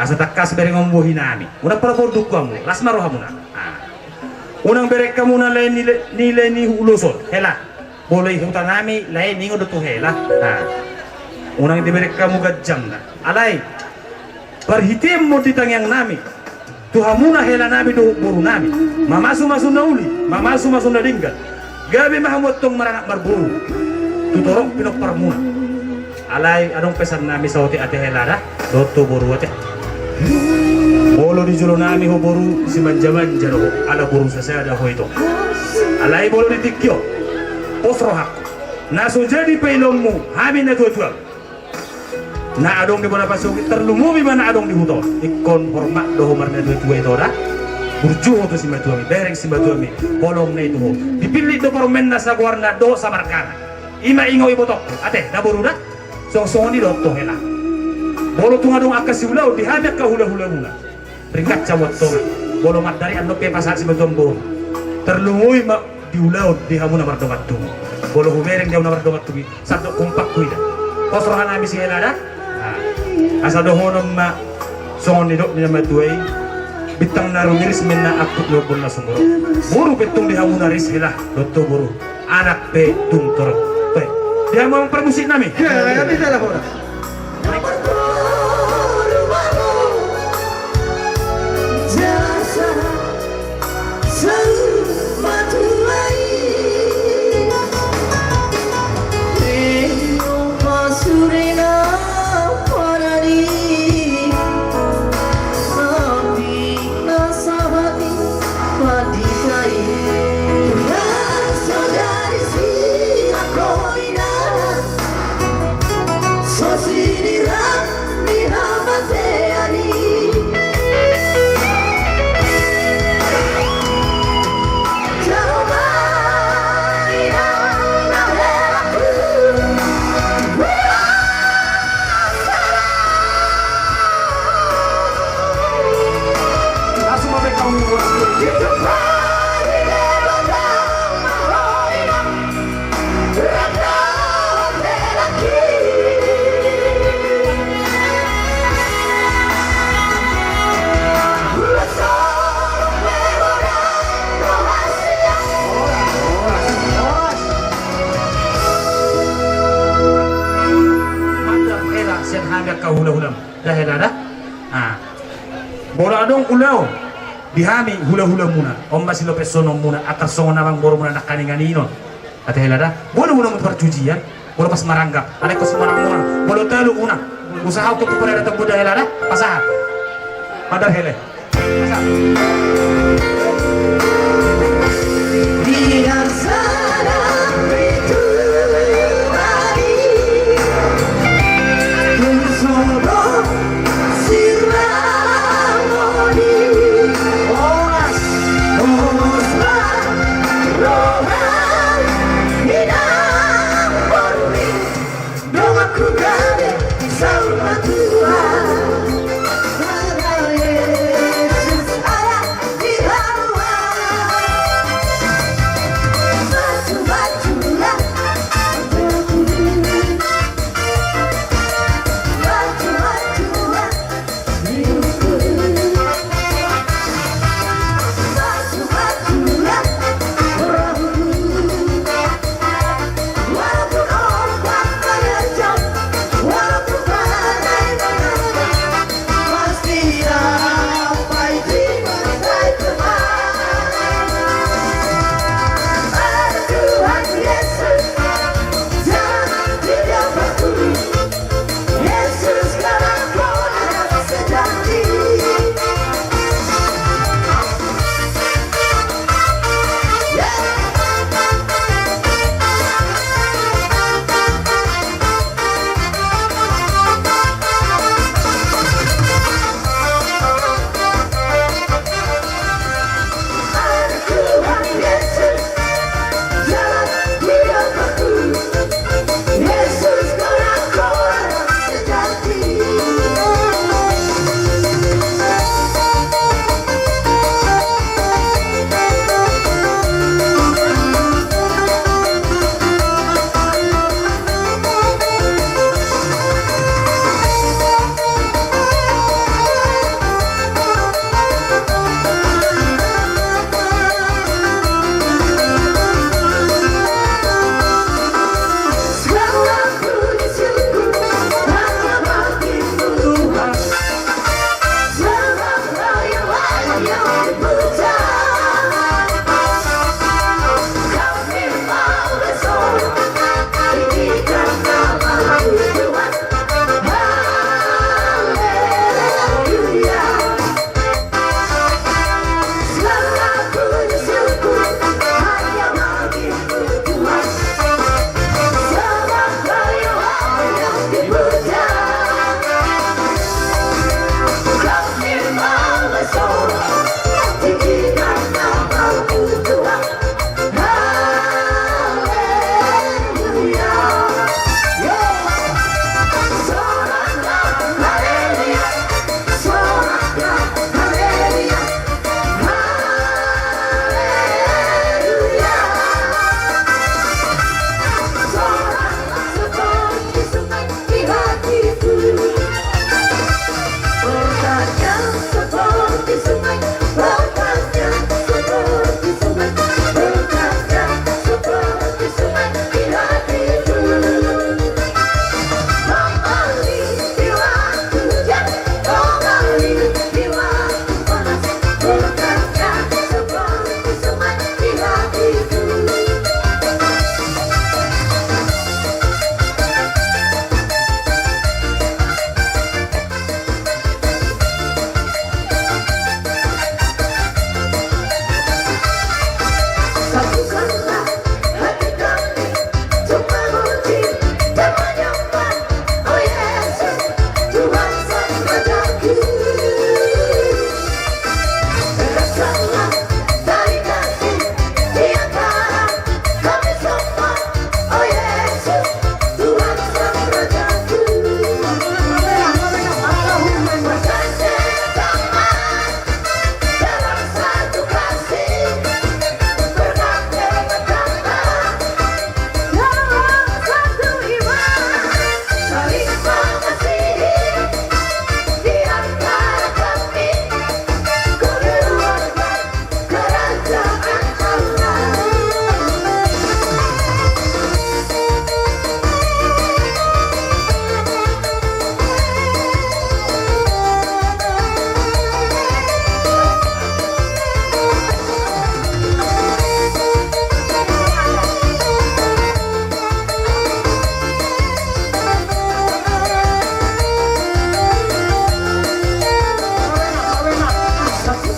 asa takkas bere ngombo hinami una para bordu kamu lasmaro hamuna unang bere kamu na nilai ni ulusot hela boleh hutanami lain ningo dotu hela unang di bere kamu gajam na alai perhitim mo ditang yang nami tuhamuna hela nami do buru nami mamasu masu nauli mamasu masu na dinggal gabi mahamot tong maranak marburu tutorok pinok parmuna alai adong pesan nami sa oti ate hela da dotu buru ate bolo di jolo nami ho boru si manjaman jaro ala boru saya ada ho itu alai bolo di tikyo posro hak naso jadi pelongmu hamin na tuwa na adong di mana pasok terlumubi mana adong di huto ikon hormat do homar na tuwa itu da burju ho to si matuami bereng si matuami polong na itu ho dipilih do parmen na sa guarna do sa markana ima ingo ibotok ate da boru da song-songi do to hela bolo tunga dong akas ulau di hamek ka hula-hula muna ringkat cawat to bolo mat dari ando pe pasar si betom bolo terlungui ma di ulau di hamuna mardomat tu bolo hubereng dia una mardomat tu satu kompak kuida posrohan ami si helada asa do honom ma songon dok ni nama tuai bitang naru miris menna akut lo bonna sumuro buru betung di hamuna ris helah dotto buru anak pe tung torok pe dia mau permusik nami ya bisa lah bora bola adong ulau dihami hula-hula muna omba silo pesono muna atas songo namang boro muna nakani-nganinon kata helada bolo muna percucian bolo pas maranggap ada ko semarang-marang bolo telu una usaha ko pada datang budak helada pasaha padar hele pasaha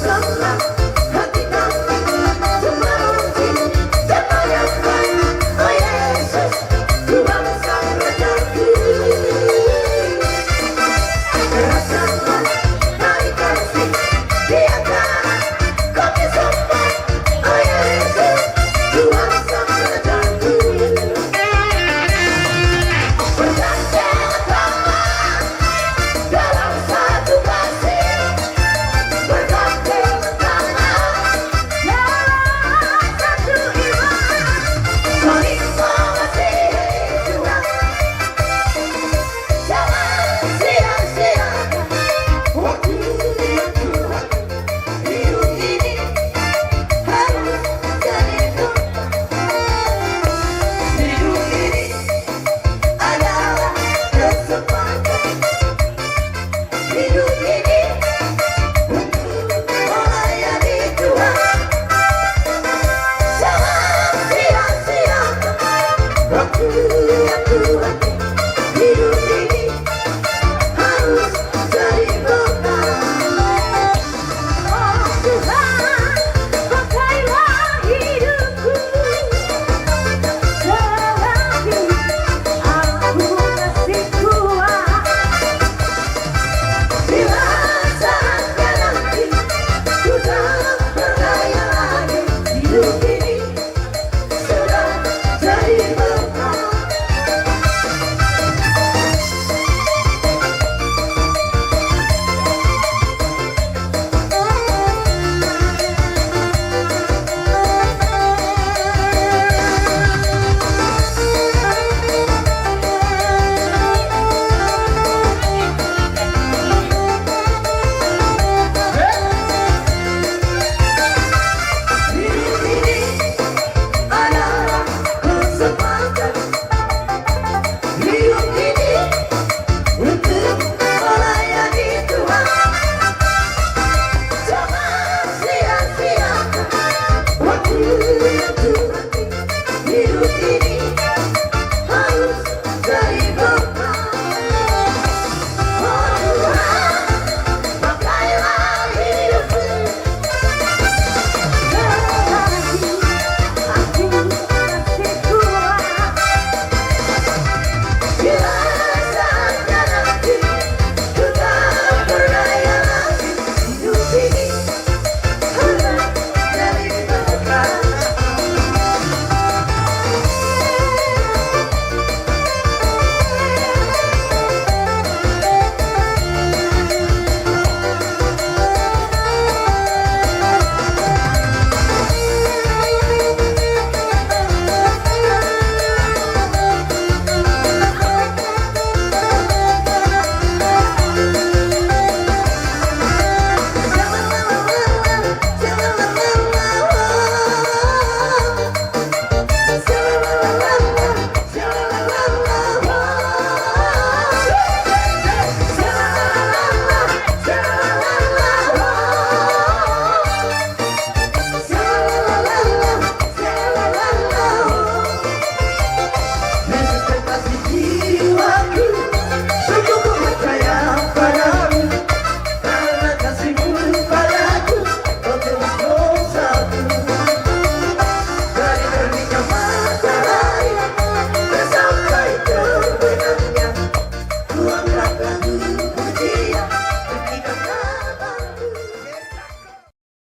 Selamat